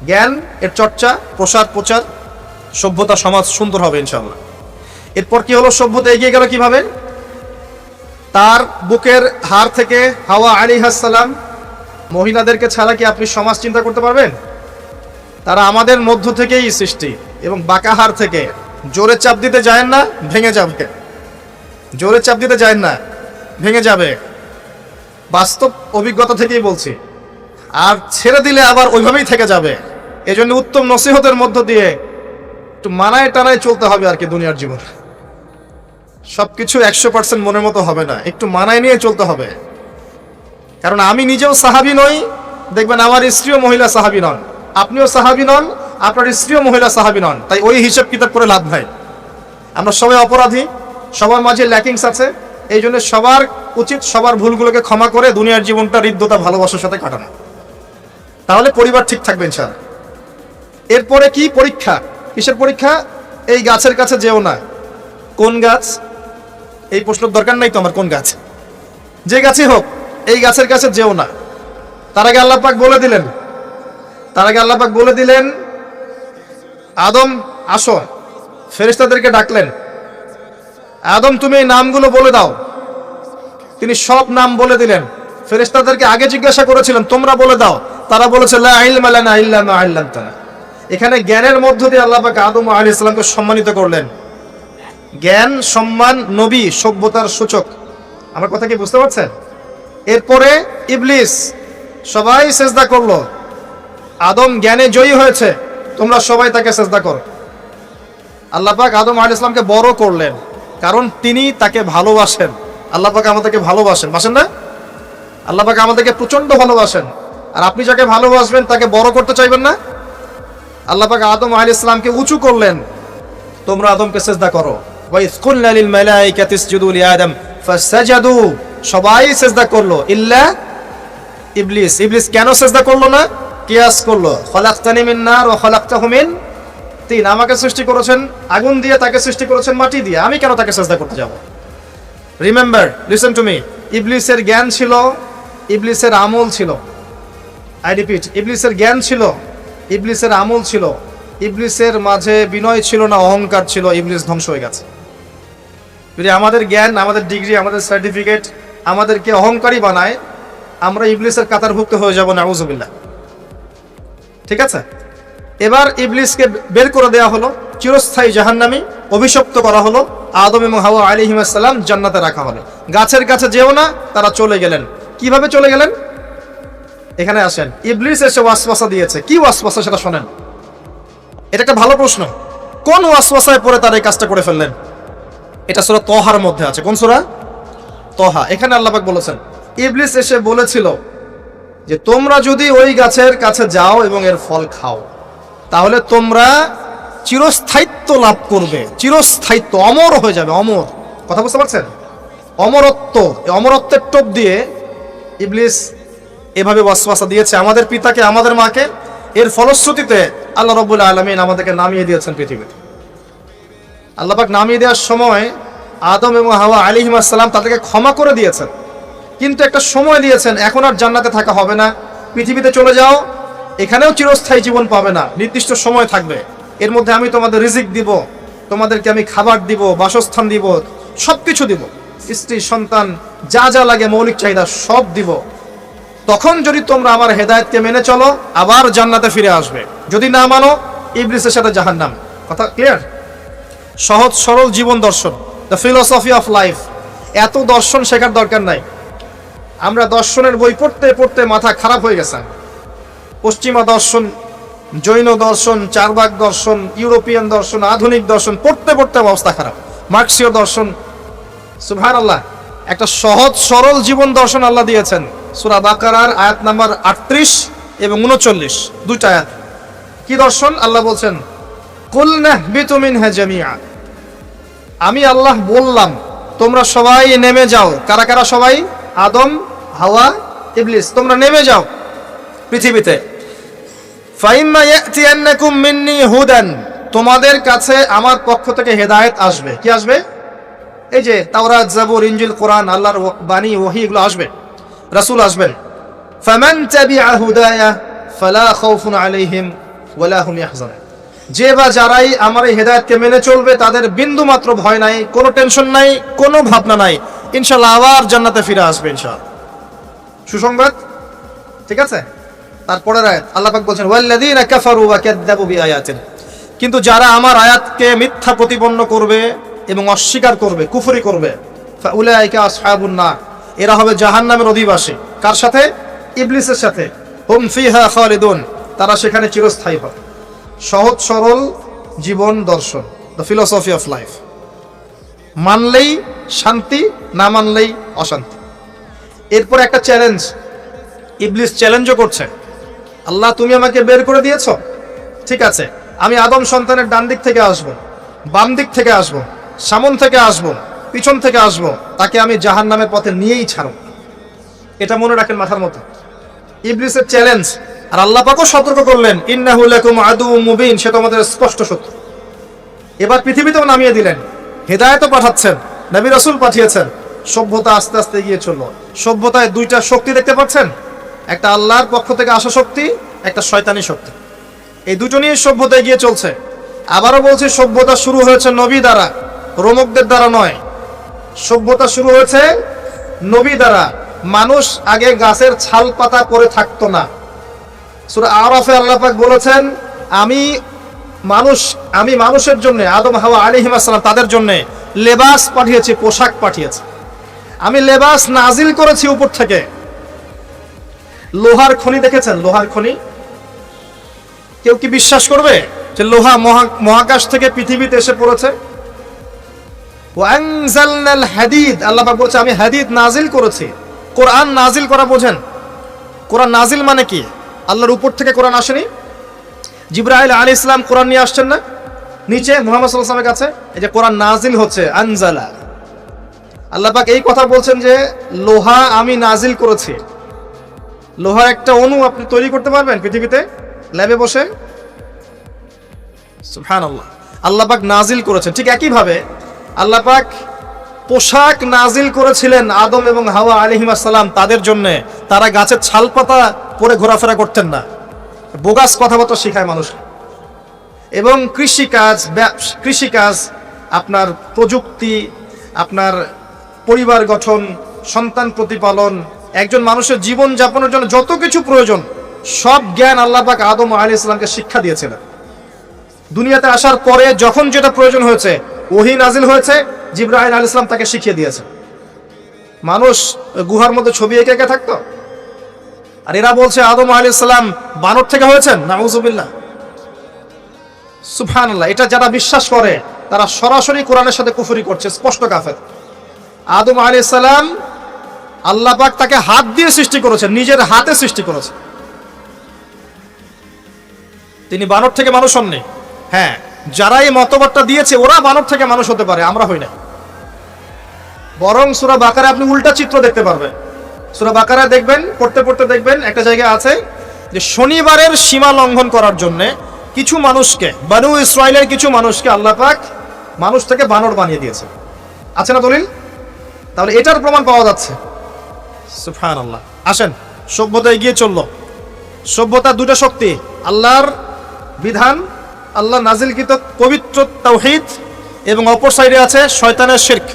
জ্ঞান এর চর্চা, প্রচার, সভ্যতা, সমাজ সুন্দর হবে ইনশাআল্লাহ। এরপর কি হলো? সভ্যতা এগিয়ে গেল কিভাবে? তার বুকের হাড় থেকে হাওয়া আলাইহিস সালাম, মহিলাদেরকে ছাড়া কি আপনি সমাজ চিন্তা করতে পারবেন? তারা আমাদের মধ্য থেকেই সৃষ্টি এবং বাঁকা হাড় থেকে। জোরে চাপ দিতে যায় না, ভেঙে যাবে। জোরে চাপ দিতে যায় না, ভেঙে যাবে। বাস্তব অভিজ্ঞতা থেকেই বলছি। আর ছেড়ে দিলে আবার ওইভাবেই থেকে যাবে। এজন্য উত্তম নসিহতের মধ্য দিয়ে একটু মানায় টানায় চলতে হবে আর কি। দুনিয়ার জীবন সবকিছু 100% মনের মতো হবে না, একটু মানায় নিয়ে চলতে হবে। কারণ আমি নিজেও সাহাবী নই, দেখবেন আমার স্ত্রীও মহিলা সাহাবী নন, আপনিও সাহাবী নন, আপনার স্ত্রীও মহিলা সাহাবী নন। তাই ওই হিসাব কিতাব করে লাভ নাই। আমরা সবাই অপরাধী, সবার মাঝে ল্যাকিংস আছে। এই জন্য সবার উচিত সবার ভুলগুলোকে ক্ষমা করে দুনিয়ার জীবনটা হৃদ্যতা ভালোবাসার সাথে কাটানো। তাহলে পরিবার ঠিক থাকবে ইনশাআল্লাহ। এরপরে কি? পরীক্ষা। কিসের পরীক্ষা? এই গাছের কাছে যেও না। কোন গাছ? এই প্রশ্নের দরকার নাই তো আমার, কোন গাছ? যে গাছই হোক, এই গাছের কাছে যেও না। তার আগে আল্লাহ পাক বলে দিলেন আদম আসো। ফেরেশতাদেরকে ডাকলেন, আদম তুমি এই নামগুলো বলে দাও। তিনি সব নাম বলে দিলেন। ফেরেশতাদেরকে আগে জিজ্ঞাসা করেছিলেন তোমরা বলে দাও, তারা বলেছে লা ইলমা লানা ইল্লা মা আল্লামতানা। এখানে জ্ঞানের মধ্য দিয়ে আল্লাহ পাক আদম আলাইহিস সালামকে সম্মানিত করলেন। জ্ঞান, সম্মান, নবী, সভ্যতার সূচক। আমার কথা কি বুঝতে পারছেন? এরপরে ইবলিস, সবাই সেজদা করলো। আদম জ্ঞানে জয়ী হয়েছে, তোমরা সবাই তাকে সেজদা করো। আল্লাহ পাক আদম আলাইহিস সালামকে বড় করলেন, কারণ তিনি তাকে ভালোবাসেন। আল্লাহ পাক আমাদেরকে ভালোবাসেন, বাসেন না? আল্লাহ পাক আমাদেরকে প্রচন্ড ভালোবাসেন। আর আপনি যাকে ভালোবাসবেন তাকে বড় করতে চাইবেন না? আল্লাহ পাক আদম আলাইহিস সালামকে উঁচু করলেন, তোমরা আদমকে সিজদা করো। ওয়া ইয কুলনা লিল মালাইকাতি ইসজুদু লি আদম ফাসাজাদু, সবাই সিজদা করলো ইল্লা ইবলিস। ইবলিস কেন সিজদা করলো না? কিয়াস করলো, খলাকতানি মিন নার ওয়া খলাকতাহু মিন তিন। আমাকে সৃষ্টি করেছেন আগুন দিয়ে, তাকে সৃষ্টি করেছেন মাটি দিয়ে, আমি কেন তাকে সিজদা করতে যাব? রিমেম্বার, লিসেন টু মি, ইবলিসের জ্ঞান ছিল, ইবলিসের আমল ছিল। আই রিপিট, ইবলিসের জ্ঞান ছিল, ইবলিসের আমল ছিল, ইবলিসের মাঝে বিনয় ছিল না, অহংকার ছিল। ইবলিস ধ্বংস হয়ে গেছে। যদি আমাদের জ্ঞান, আমাদের ডিগ্রি, আমাদের সার্টিফিকেট আমাদেরকে অহংকারী বানায়, আমরা ইবলিসের কাতারভুক্ত হয়ে যাব, নাউযুবিল্লাহ। ঠিক আছে? এবার ইবলিসকে বের করে দেওয়া হলো, চিরস্থায়ী জাহান্নামী, অভিশপ্ত করা হলো। আদম এবং হাওয়া আলাইহিস সালাম জান্নাতে রাখা হলো। গাছের কাছে যেও না, তারা চলে গেলেন। কিভাবে চলে গেলেন? এখানে আসেন। ইবলিস এসে ওয়াসওয়াসা দিয়েছে। কি ওয়াসওয়াসা সেটা শোনেন। এটা একটা ভালো প্রশ্ন। কোন ওয়াসওয়াসায় পড়ে তারা এই কাজটা করে ফেললেন? এটা সূরা তহার মধ্যে আছে। কোন সূরা? তহা। এখানে আল্লাহ পাক বলেছেন, ইবলিস এসে বলেছিল যে তোমরা যদি ওই গাছের কাছে যাও এবং এর ফল খাও, তাহলে তোমরা চিরস্থায়িত্ব লাভ করবে। চিরস্থায়িত্ব, অমর হয়ে যাবে, অমর। কথা বুঝতে পারছেন? অমরত্ব। এই অমরত্বের টোপ দিয়ে ইবলিস এভাবে ওয়াসওয়াসা দিয়েছে আমাদের পিতাকে, আমাদের মাকে। এর ফলশ্রুতিতে আল্লাহ রাব্বুল আলামিন আমাদেরকে নামিয়ে দিয়েছেন পৃথিবীতে। আল্লাহ পাক নামিয়ে দেওয়ার সময় আদম এবং হাওয়া আলাইহিস সালাম তাদেরকে ক্ষমা করে দিয়েছেন, কিন্তু একটা সময় দিয়েছেন, এখন আর জান্নাতে থাকা হবে না, পৃথিবীতে চলে যাও, এখানেও চিরস্থায়ী জীবন পাবে না, নির্দিষ্ট সময় থাকবে। এর মধ্যে আমি তোমাদের রিজিক দিব, তোমাদেরকে আমি খাবার দিব, বাসস্থান দিব, সবকিছু দিব, স্ত্রী সন্তান যা যা লাগে মৌলিক চাহিদা সব দিব। তখন যদি তোমরা আমার হেদায়েতকে মেনে চলো, আবার জান্নাতে ফিরে আসবে। যদি না মানো, ইবলিসের সাথে জাহান্নাম। কথা ক্লিয়ার? সহজ সরল জীবন দর্শন, দ্য ফিলোসফি অফ লাইফ। এত দর্শন শেখার দরকার নাই। আমরা দর্শনের বই পড়তে পড়তে মাথা খারাপ হয়ে গেছে। পশ্চিমা দর্শন, জৈন দর্শন, চারবাক দর্শন, ইউরোপিয়ান দর্শন, আধুনিক দর্শন পড়তে পড়তে অবস্থা খারাপ। মার্কসীয় দর্শন। সুবহানাল্লাহ, একটা সহজ সরল জীবন দর্শন আল্লাহ দিয়েছেন। সূরা বাকারার আয়াত নাম্বার 38 এবং 39, দুইটা আয়াত। কি দর্শন? আল্লাহ বলছেন, কুল নাহবিতু মিনহা জামিআ। আমি আল্লাহ বললাম তোমরা সবাই নেমে যাও। কারা কারা সবাই? আদম, হাওয়া, ইবলিস। তোমরা নেমে যাও পৃথিবীতে। ফাইম্মা ইয়াতিয়ান্নাকুম মিন্নি হুদান, তোমাদের কাছে আমার পক্ষ থেকে হেদায়েত আসবে। কি আসবে? এই যে তাওরাত, জাবুর, ইনজিল, কোরআন, আল্লাহর বাণী, ওহী, এগুলো আসবে। রাসূল আসবেন। ফামান তাবিআ হুদায়া ফালা খাউফুন আলাইহিম ওয়ালা হুম ইয়াহজানুন। যে বা যারাই আমার এই হেদায়েতকে মেনে চলবে, তাদের বিন্দু মাত্র ভয় নাই, কোনো টেনশন নাই, কোনো ভাবনা নাই। ইনশাআল্লাহ আবার জান্নাতে ফিরে আসবে ইনশাআল্লাহ। সুসংবাদ। ঠিক আছে? তারপরের আয়াত আল্লাহ পাক বলছেন, ওয়াল্লাযীনা কাফারু ওয়া কাযযাবু বিআয়াতিনা। কিন্তু যারা আমার আয়াতকে মিথ্যা প্রতিপন্ন করবে এবং অস্বীকার করবে, কুফরি করবে, ফাউলাইকা আসহাবুন নার, এরা হবে জাহান্নামের অধিবাসী। কার সাথে? ইবলিসের সাথে। হুম ফিহা খালিদুন, তারা সেখানে চিরস্থায়ী হবে। সহজ সরল জীবন দর্শন, দ্য ফিলোসফি অফ লাইফ। মানলেই শান্তি, না মানলেই অশান্তি। এরপর একটা চ্যালেঞ্জ, ইবলিস চ্যালেঞ্জও করছে। আল্লাহ তুমি আমাকে বের করে দিয়েছো, ঠিক আছে, আমি আদম সন্তানের ডান দিক থেকে আসবো, বাম দিক থেকে আসবো, সামন থেকে আসবো, পিছন থেকে আসবো, তাকে আমি জাহান্নামের পথে নিয়েই ছাড়ব। এটা মনে রাখেন মাথার মতো। ইবলিসের চ্যালেঞ্জ। আর আল্লাহ পাকও সতর্ক করলেন, ইন্নাহু লাকুম আদুউম মুবিন, সে তোমাদের স্পষ্ট শত্রু। এবার পৃথিবীতেও নামিয়ে দিলেন, হেদায়েতও পাঠাচ্ছেন, নবী রাসূল পাঠিয়েছেন। সভ্যতা আস্তে আস্তে এগিয়ে চলল। সভ্যতায় দুইটা শক্তি দেখতে পাচ্ছেন, একটা আল্লাহর পক্ষ থেকে আসা শক্তি, একটা শয়তানি শক্তি। এই দুটো নিয়ে সভ্যতা এগিয়ে চলছে। আবারও বলছি, সভ্যতা শুরু হয়েছে নবী দ্বারা, রোমকদের দ্বারা নয়। সভ্যতা শুরু হয়েছে নবী দ্বারা। মানুষ আগে গাছের ছাল পাতা পরে থাকতো না। সূরা আরাফে আল্লাহ পাক বলেছেন, আমি আমি মানুষের জন্য আদম হাওয়া আলাইহিস সালাম তাদের জন্য লেবাস পাঠিয়েছি, পোশাক পাঠিয়েছি। আমি লেবাস নাজিল করেছি উপর থেকে। লোহার খনি দেখেছেন? লোহার খনি কেউ কি বিশ্বাস করবে যে লোহা মহাকাশ থেকে পৃথিবীতে এসে পড়েছে? ওয়ানজালনাল হাদিদ, আল্লাহ পাক বলছে আমি হাদিদ নাজিল করেছি। কোরআন নাজিল করা বোঝেন? কোরআন নাজিল মানে কি? আল্লাহর উপর থেকে কোরআন আসেনি? জিবরাইল আলাইহিস সালাম কোরআন নিয়ে আসছেন না নিচে মুহাম্মদ সাল্লাল্লাহু আলাইহি ওয়াসাল্লামের কাছে? এই যে কোরআন নাজিল হচ্ছে, আনজালা। আল্লাহ পাক এই কথা বলছেন যে লোহা আমি নাজিল করেছি। লোহার একটা অণু আপনি তৈরি করতে পারবেন পৃথিবীতে ল্যাবে বসে? সুবহানাল্লাহ। আল্লাহ পাক নাজিল করেছেন। ঠিক একই ভাবে আল্লাহ পাক পোশাক নাজিল করেছিলেন আদম এবং হাওয়া আলাইহিস সালাম তাদের জন্য। তারা গাছের ছালপাতা পরে ঘোরাফেরা করতেন না, বোগাস কথাবার্তা শেখায় মানুষ। এবং কৃষিকাজ, আপনার প্রযুক্তি, আপনার পরিবার গঠন, সন্তান প্রতিপালন, একজন মানুষের জীবন যাপনের জন্য যত কিছু প্রয়োজন সব জ্ঞান আল্লাহ পাক আদম আলাইহিস সালামকে শিক্ষা দিয়েছিলেন। দুনিয়াতে আসার পরে যখন যেটা প্রয়োজন হয়েছে ওহী নাজিল হয়েছে, জিবরাইল আলাইহিস সালাম তাকে শিখিয়ে দিয়েছে। মানুষ গুহার মধ্যে ছবি এঁকে এঁকে থাকতো, আর এরা বলছে আদম আলাইহিস সালাম বানর থেকে হয়েছেন। নাউযুবিল্লাহ, সুবহানাল্লাহ। এটা যারা বিশ্বাস করে তারা সরাসরি কোরআনের সাথে কুফরি করছে, স্পষ্ট কাফের। আদম আলাইহিস সালাম আল্লাহ পাক তাকে হাত দিয়ে সৃষ্টি করেছেন, নিজের হাতে সৃষ্টি করেছেন। তিনি বানর থেকে মানুষ হননি। হ্যাঁ, যারা এই মতবাদটা দিয়েছে ওরা বানর থেকে মানুষ হতে পারে, আমরা হই না। বরং সূরা বাকারা আপনি উল্টা চিত্র দেখতে পারবেন। সূরা বাকারা দেখবেন, পড়তে পড়তে দেখবেন একটা জায়গায় আছে যে শনিবারের সীমা লঙ্ঘন করার জন্য কিছু মানুষকে, বনু ইসরাইলের কিছু মানুষকে আল্লাহ পাক মানুষ থেকে বানর বানিয়ে দিয়েছে। আছে না দলিল? তাহলে এটার প্রমাণ পাওয়া যাচ্ছে। সুবহানাল্লাহ। আসেন, সভ্যতা এগিয়ে চললো। সভ্যতার দুটো শক্তি, আল্লাহর বিধান, আল্লাহ নাজিলকৃত পবিত্র তাওহীদ, এবং অপর সাইডে আছে শয়তানের শিরক।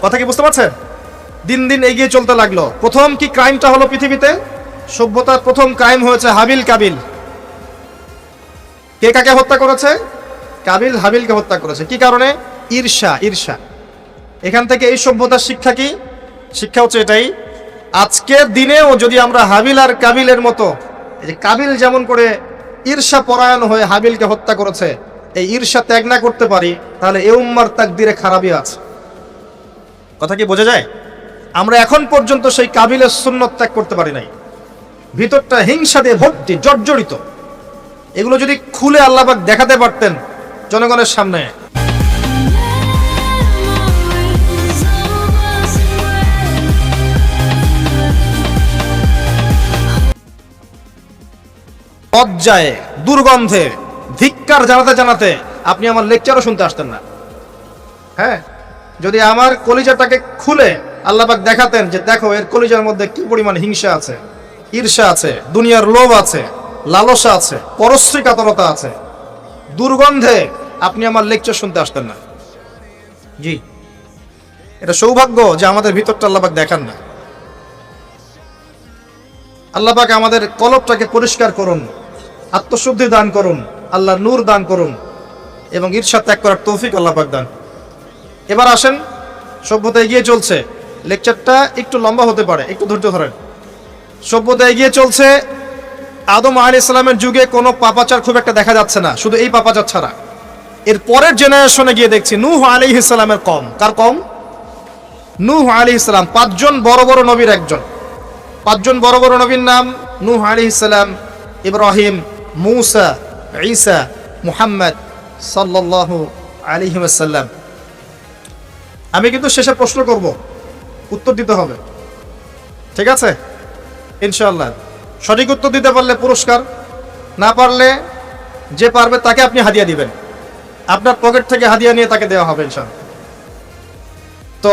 কথা কি বুঝতে পারছেন? দিন দিন এগিয়ে চলতে লাগলো। প্রথম কি ক্রাইমটা হলো পৃথিবীতে? সভ্যতার প্রথম ক্রাইম হয়েছে হাবিল কাবিল। কে কাকে হত্যা করেছে? কাবিল হাবিলকে হত্যা করেছে। কি কারণে? ঈর্ষা। এখান থেকে এই সভ্যতার শিক্ষা কি? শিক্ষা হচ্ছে এটাই, আজকের দিনেও যদি আমরা হাবিল আর কাবিলের মতো, এই যে কাবিল যেমন করে ঈর্ষা পরায়ণ হয়ে হাবিলকে হত্যা করেছে, এই ঈর্ষা ত্যাগ না করতে পারি, তাহলে এ উম্মার তাকদিরে খারাপই আছে। কথা কি বোঝা যায়? আমরা এখন পর্যন্ত সেই কাবিলের সুন্নত ত্যাগ করতে পারি নাই। ভিতরটা হিংসা দিয়ে ভর্তি, জর্জরিত। এগুলো যদি খুলে আল্লাহ পাক দেখাতে পারতেন জনগণের সামনে, লজ্জায়, দুর্গন্ধে, ধিক্কার জানাতে জানাতে আপনি আমার লেকচারও শুনতে আসতেন না। হ্যাঁ, যদি আমার কলিজাটাকে খুলে আল্লাহ পাক দেখাতেন যে দেখো এর কলিজার মধ্যে কি পরিমাণ হিংসা আছে, ঈর্ষা আছে, দুনিয়ার লোভ আছে, লালসা আছে, পরশ্রী কাতরতা আছে, দুর্গন্ধে আপনি আমার লেকচার শুনতে আসতেন না। জি, এটা সৌভাগ্য যে আমাদের ভিতরটা আল্লাহ পাক দেখান না। আল্লাহ পাক আমাদের কলবটাকে পরিষ্কার করুন, আত্মশুদ্ধি দান করুন, আল্লাহ নূর দান করুন, এবং ঈর্ষা ত্যাগ করার তৌফিক আল্লাহ পাক দান। এবার আসেন, সভ্যতা এগিয়ে চলছে। লেকচারটা একটু লম্বা হতে পারে, একটু ধৈর্য ধরেন। সভ্যতা এগিয়ে চলছে। আদম আলাইহিস সালামের যুগে কোনো পাপাচার খুব একটা দেখা যাচ্ছে না, শুধু এই পাপাচার ছাড়া। এর পরের জেনারেশনে গিয়ে দেখছি নূহ আলাইহিস সালামের কম। কার কম? নূহ আলাইহিস সালাম। 5 জন বড় বড় নবীর একজন। 5 জন বড় বড় নবীর নাম নূহ আলাইহিস সালাম, ইব্রাহিম, মূসা, ঈসা, মুহাম্মদ সাল্লাল্লাহু আলাইহি ওয়াসাল্লাম। আমি কিন্তু শেষে প্রশ্ন করব, উত্তর দিতে হবে, ঠিক আছে? ইনশাআল্লাহ। সঠিক উত্তর দিতে পারলে পুরস্কার, না পারলে যে পারবে তাকে আপনি হাদিয়া দিবেন। আপনার পকেট থেকে হাদিয়া নিয়ে তাকে দেওয়া হবে ইনশাআল্লাহ। তো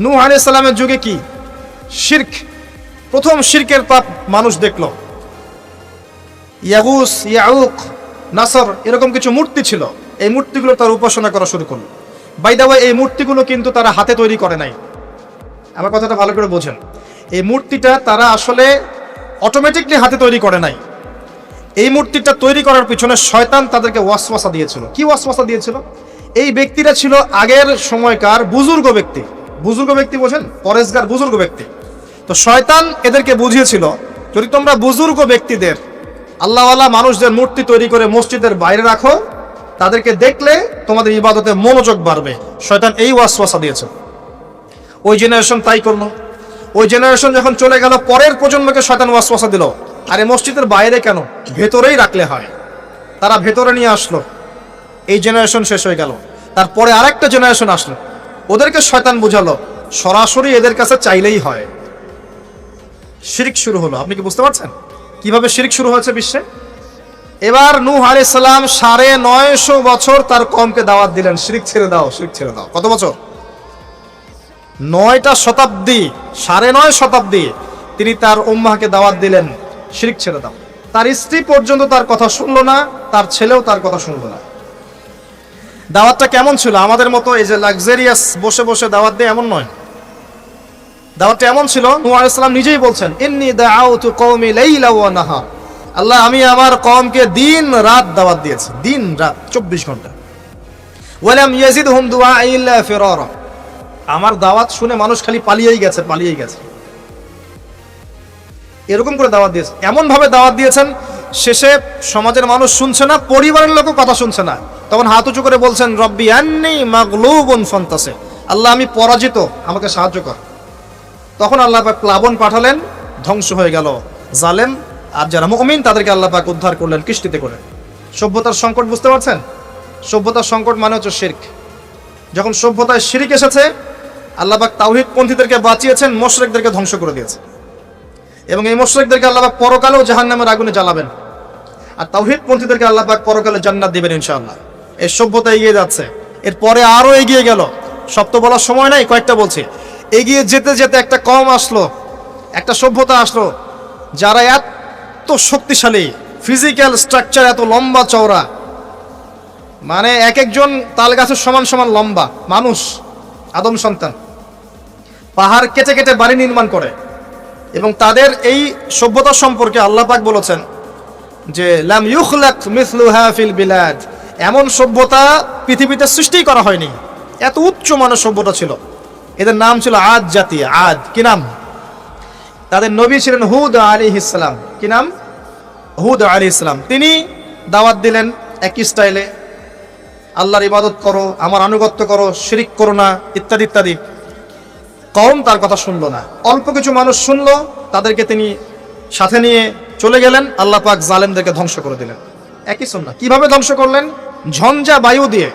নূহ আলাইহিস সালামের যুগে কি শিরক, প্রথম শিরকের পাপ মানুষ দেখলো। ইয়াগুস, ইয়াউক, নাসর, এরকম কিছু মূর্তি ছিল। এই মূর্তিগুলো তার উপাসনা করা শুরু করলো। বাই দ্য ওয়ে, এই মূর্তিগুলো কিন্তু তারা হাতে তৈরি করে নাই। আমার কথাটা ভালো করে বোঝেন। এই মূর্তিটা তারা আসলে অটোমেটিকলি হাতে তৈরি করে নাই। এই মূর্তিটা তৈরি করার পিছনে শয়তান তাদেরকে ওয়াসওয়াসা দিয়েছিল। কি ওয়াসওয়াসা দিয়েছিল? এই ব্যক্তিরা ছিল আগের সময়কার বুজুর্গ ব্যক্তি। বুজুর্গ ব্যক্তি বোঝেন, পরেশগার বুজুর্গ ব্যক্তি। তো শয়তান এদেরকে বুঝিয়েছিল, যদি তোমরা বুজুর্গ ব্যক্তিদের, আল্লাহওয়ালা মানুষদের মূর্তি তৈরি করে মসজিদের বাইরে রাখো, তাদেরকে দেখলে তোমাদের ইবাদতে মনোযোগ বাড়বে। শয়তান এই ওয়াসওয়াসা দিয়েছে। ওই জেনারেশন তাই করলো। ওই জেনারেশন যখন চলে গেল, পরের প্রজন্মকে শয়তান ওয়াসওয়াসা দিল, আরে মসজিদের বাইরে কেন, ভেতরেই রাখলে হয়। তারা ভেতরে নিয়ে আসলো, এই জেনারেশন শেষ হয়ে গেল। তারপরে আরেকটা জেনারেশন আসলো, ওদেরকে শয়তান বুঝালো সরাসরি এদের কাছে চাইলেই হয়। শিরক শুরু হলো। আপনি কি বুঝতে পারছেন কিভাবে শিরক শুরু হয়েছে বিশ্বে? এবার নূহ আলাইহিস সালাম 950 বছর তার কওমকে দাওয়াত দিলেন, শিরক ছেড়ে দাও, শিরক ছেড়ে দাও। কত বছর? 9টা শতাব্দী, 9.5 শতাব্দী তিনি তার উম্মাহকে দাওয়াত দিলেন, শিরক ছেড়ে দাও। তার স্ত্রী পর্যন্ত তার কথা শুনলো না, তার ছেলেও তার কথা শুনলো না। দাওয়াতটা কেমন ছিল? আমাদের মতো এই যে লাক্সারিয়াস বসে বসে দাওয়াত দেয় এমন নয়। দাওয়াতটা এমন ছিল, নূহ আলাইহিস সালাম নিজেই বলছেন, ইন্নী দাআউতু কওমি লাইলা ওয়া নাহার। আল্লাহ, আমি আমার কওমকে দিন রাত দাওয়াত দিয়েছি, দিন রাত 24 ঘন্টা। ওয়ালাম ইয়াজিদহুম দুআই ইল্লা ফিরারা। আমার দাওয়াত শুনে মানুষ খালি পালিয়েই গেছে, পালিয়েই গেছে। এরকম করে দাওয়াত দিয়েছে, এমন ভাবে দাওয়াত দিয়েছেন, শেষে সমাজের মানুষ শুনছে না, পরিবারের লোকও কথা শুনছে না। তখন হাত উঁচু করে বলছেন, রব্বি আন্নী মাগলুবুন ফান্তাসির। আল্লাহ, আমি পরাজিত, আমাকে সাহায্য কর। তখন আল্লাহ পাক প্লাবন পাঠালেন, ধ্বংস হয়ে গেল জালেম। আর যারা মুমিন তাদেরকে আল্লাহ পাক উদ্ধার করলেন কিস্তিতে করে। সভ্যতার সংকট বুঝতে পারছেন? সভ্যতার সংকট মানে হচ্ছে শিরক। যখন সভ্যতায় শিরক এসেছে, আল্লাহ পাক তাওহীদ পন্থীদেরকে বাঁচিয়েছেন, মুশরিকদেরকে ধ্বংস করে দিয়েছে। এবং এই মুশরিকদেরকে আল্লাহ পাক পরকালেও জাহান্নামের আগুনে জ্বালাবেন, আর তাওহীদ পন্থীদেরকে আল্লাহ পাক পরকালে জান্নাত দিবেন ইনশাআল্লাহ। এই সভ্যতা এগিয়ে যাচ্ছে, এরপরে আরো এগিয়ে গেল। সব তো বলার সময় নাই, কয়েকটা বলছি। এগিয়ে যেতে যেতে একটা কওম আসলো, একটা সভ্যতা আসলো, যারা এত শক্তিশালী, ফিজিক্যাল স্ট্রাকচার এত লম্বা চওড়া, মানে এক একজন তাল গাছের সমান সমান লম্বা মানুষ, আদম সন্তান। পাহাড় কেটে কেটে বাড়ি নির্মাণ করে। এবং তাদের এই সভ্যতা সম্পর্কে আল্লাহ পাক বলেছেন যে লাম ইউখলাক মিসলুহা ফিল বিলাদ। এমন সভ্যতা পৃথিবীতে সৃষ্টি করা হয়নি, এত উচ্চ মানের সভ্যতা ছিল। এদের নাম ছিল আদ জাতি। আদ কি নাম? তাদের নবী ছিলেন হুদ আলাইহিস সালাম। কি নাম? হুদ আলাইহিস সালাম। তিনি দাওয়াত দিলেন একই স্টাইলে, আল্লাহর ইবাদত করো, আমার আনুগত্য করো, শিরক করো না, ইত্যাদি ইত্যাদি। কওম তার কথা শুনলো না। অল্প কিছু মানুষ শুনলো, তাদেরকে তিনি সাথে নিয়ে চলে গেলেন। আল্লাহ পাক জালেমদেরকে ধ্বংস করে দিলেন। একই সুন্নাহ। কিভাবে ধ্বংস করলেন? ঝঞ্ঝা বায়ু দিয়ে।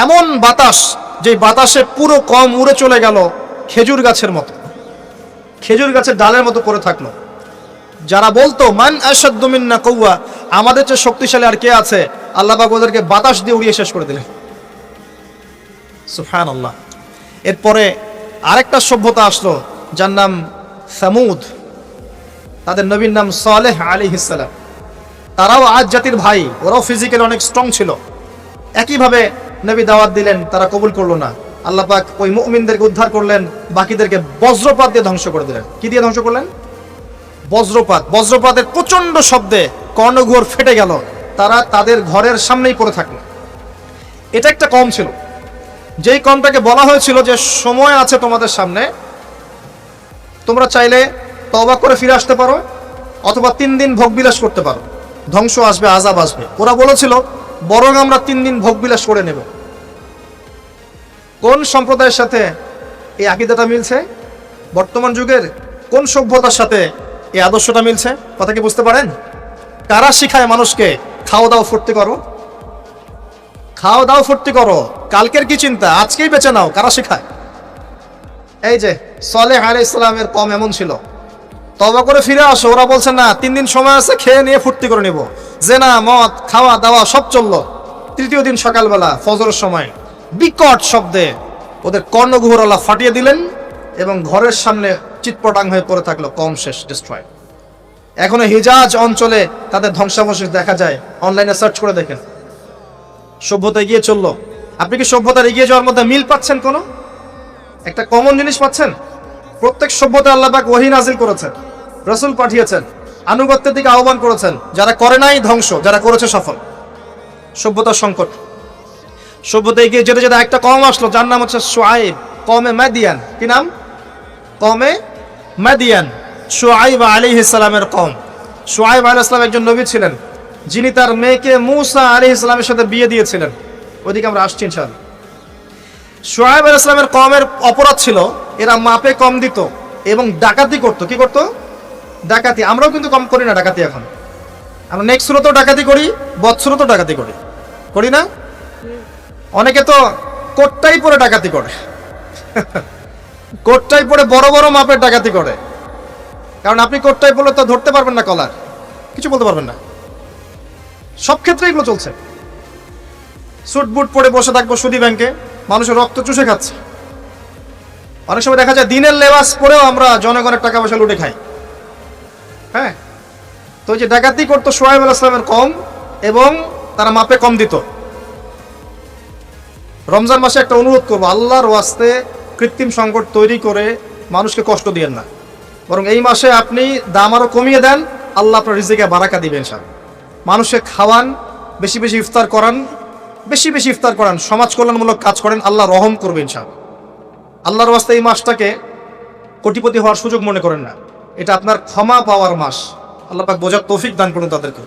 এমন বাতাস, যে বাতাসে পুরো কওম উড়ে চলে গেল খেজুর গাছের মতো, খেজুর গাছের ডালের মতো পড়ে থাকলো। যারা বলতো মান আশাদ্দু মিন্না কুওয়া, আমাদের চেয়ে শক্তিশালী আর কে আছে, আল্লাহ পাক ওদেরকে বাতাস দিয়ে উড়িয়ে শেষ করে দিলেন। সুবহানাল্লাহ। এরপরে আরেকটা সভ্যতা আসলো, যার নাম সামুদ। তাদের নবীর নাম সালেহ আলাইহিস সালাম। তারাও আদ জাতির ভাই, ওরাও ফিজিক্যালি অনেক স্ট্রং ছিল। একইভাবে নবী দাওয়াত দিলেন, তারা কবুল করলো না। আল্লাহ পাক ওই মুমিনদেরকে উদ্ধার করলেন, বাকিদেরকে বজ্রপাত দিয়ে ধ্বংস করে দিলেন। কি দিয়ে ধ্বংস করলেন? বজ্রপাত। বজ্রপাতের প্রচন্ড শব্দে কর্ণঘোর ফেটে গেল, তারা তাদের ঘরের সামনেই পড়ে থাকলো। এটা একটা কওম ছিল, যেই কওমটাকে বলা হয়েছিল যে সময় আছে তোমাদের সামনে, তোমরা চাইলে তওবা করে ফিরে আসতে পারো, অথবা 3 দিন ভোগবিলাস করতে পারো, ধ্বংস আসবে, আযাব আসবে। ওরা বলেছিল বরং আমরা 3 দিন ভোগবিলাস করে নেব। কোন সম্প্রদায়ের সাথে এই আকীদাটা মিলছে? বর্তমান যুগের কোন সভ্যতার সাথে এই আদর্শটা মিলছে? কথা কি বুঝতে পারেন? কারা শিখায় মানুষকে খাওয়া দাও ফুর্তি করো, খাও দাও ফুর্তি করো, কালকের কি চিন্তা, আজকেই বেঁচে নাও? কারা শেখায়? এই যে সালেহ আলাইহিস সালামের কওম এমন ছিল, তওবা করে ফিরে আসো। ওরা বলছে না, 3 দিন সময় আছে, খেয়ে নিয়ে ফুর্তি করে নিব। জেনা, মদ, খাওয়া দাওয়া সব চললো। তৃতীয় দিন সকালবেলা ফজরের সময় বিকট শব্দে ওদের কর্ণঘোর আল্লাহ ফাটিয়ে দিলেন, এবং ঘরের সামনে চিৎপটাং হয়ে পড়ে থাকলো। কওম শেষ, ডিস্ট্রয়। এখনো হিজাজ অঞ্চলে তাদের ধ্বংসাবশেষ দেখা যায়, অনলাইনে সার্চ করে দেখেন। সভ্যতা এগিয়ে চললো। আপনি কি সভ্যতার এগিয়ে যাওয়ার মধ্যে মিল পাচ্ছেন? কোনো একটা কমন জিনিস পাচ্ছেন? প্রত্যেক সভ্যতা আল্লাহ পাক ওহী নাজিল করেছেন, রাসূল পাঠিয়েছেন, আনুগত্যের দিকে আহ্বান করেছেন। যারা করে নাই ধ্বংস, যারা করেছে সফল। সভ্যতার সংকট, সভ্যতায় গিয়ে যেতে যেতে একটা কম আসলো, যার নাম হচ্ছে শুআইব, কওমে মাদিয়ান। কি নাম? কওমে মাদিয়ান, শুআইব আলাইহিস সালামের কওম। শুআইব আলাইহিস সালাম একজন নবী ছিলেন, যিনি তার মেয়েকে মূসা আলাইহিস সালামের সাথে বিয়ে দিয়েছিলেন। ওইদিকে আমরা আসছি ইনশাআল্লাহ। শুআইব আলাইহিস সালামের কওমের অপরাধ ছিল, এরা মাপে কম দিত এবং ডাকাতি করত। কি করত? ডাকাতি। আমরাও কিন্তু কম করি না ডাকাতি। এখন আমরা নেক্সট সুরতেও ডাকাতি করি, বৎসুরতেও ডাকাতি করি, করি না? অনেকে তো কোটটাই পরে ডাকাতি করে, কোটটাই পরে বড় বড় মাপের ডাকাতি করে। কারণ আপনি কোটটাই পরলে তো ধরতে পারবেন না কলার, কিছু বলতে পারবেন না। সব ক্ষেত্রে এগুলো চলছে। স্যুট বুট পরে বসে থাকবো সুদী ব্যাংকে, মানুষের রক্ত চুষে খাচ্ছে। অনেক সময় দেখা যায় দিনের লেবাস পরেও আমরা জনগণের টাকা পয়সা লুটে খাই। হ্যাঁ, তো যে ডাকাতি করতো শুআইব আলাইহিস সালামের কওম, এবং তারা মাপে কম দিত। রমজান মাসে একটা অনুরোধ করবো, আল্লাহর ওয়াস্তে কৃত্রিম সংকট তৈরি করে মানুষকে কষ্ট দিয়েন না, বরং এই মাসে আপনি দাম আরো কমিয়ে দেন, আল্লাহ আপনার রিজিকে বারাকা দিবেন। ইনশাআল্লাহ মানুষকে খাওয়ান, বেশি বেশি ইফতার করান, বেশি বেশি ইফতার করান, সমাজ কল্যাণমূলক কাজ করেন, আল্লাহ রহম করবে ইনশাআল্লাহ। আল্লাহর ওয়াস্তে এই মাসটাকে কোটিপতি হওয়ার সুযোগ মনে করেন না, এটা আপনার ক্ষমা পাওয়ার মাস। আল্লাহ পাক বোঝার তৌফিক দান করুন তাদেরকে।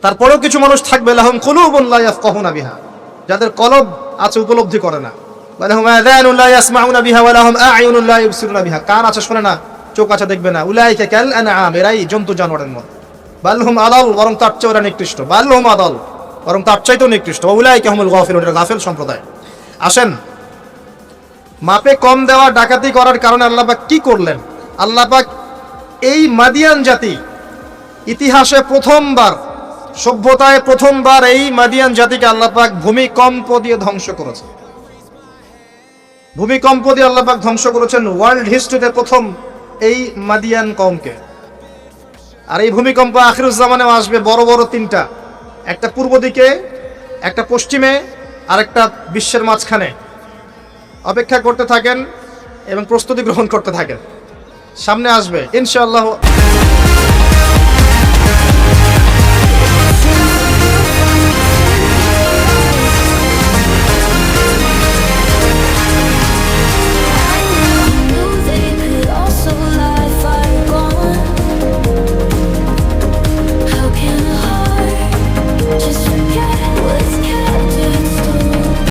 তারপরেও কিছু মানুষ থাকবে, লাহুম কুলুবুন লা ইয়াফকাহুনা বিহা, যাদের কলব আছে উপলব্ধি করে না, ওয়া লাহুম আযানুন লা ইয়াসমাউনা বিহা ওয়া লাহুম আ'য়ুনুন লা ইবসিরুনা বিহা, কান আছে শোনে না, চোখ আছে দেখবে না। উলাইকা কাল আনআম, এরাই জন্তু জানোয়ারের মতো। বাল হুম আদাল, বরং তার চেয়ে ওরা নিকৃষ্ট। বাল হুম আদাল, বরং তার চাইতেও নিকৃষ্ট। ওয়া উলাইকা হুমুল গাফিলুন, এরা গাফিল সম্প্রদায়। আসেন, মাপে কম দেওয়া, ডাকাতি করার কারণে আল্লাহ পাক কি করলেন? আল্লাহ পাক এই মাদিয়ান জাতি ইতিহাসে প্রথমবার, সভ্যতায় প্রথমবার এই মাদিয়ান জাতিকে আল্লাহ পাক ভূমিকম্প দিয়ে ধ্বংস করেছে। ভূমিকম্প দিয়ে আল্লাহ পাক ধ্বংস করেছেন ওয়ার্ল্ড হিস্ট্রিতে প্রথম এই মাদিয়ান কওমকে। আর এই ভূমিকম্প আখিরুজ্জামানেও আসবে, বড় বড় তিনটা, একটা পূর্ব দিকে, একটা পশ্চিমে, আর একটা বিশ্বের মাঝখানে। অপেক্ষা করতে থাকেন এবং প্রস্তুতি গ্রহণ করতে থাকেন, সামনে আসবে ইনশাআল্লাহ।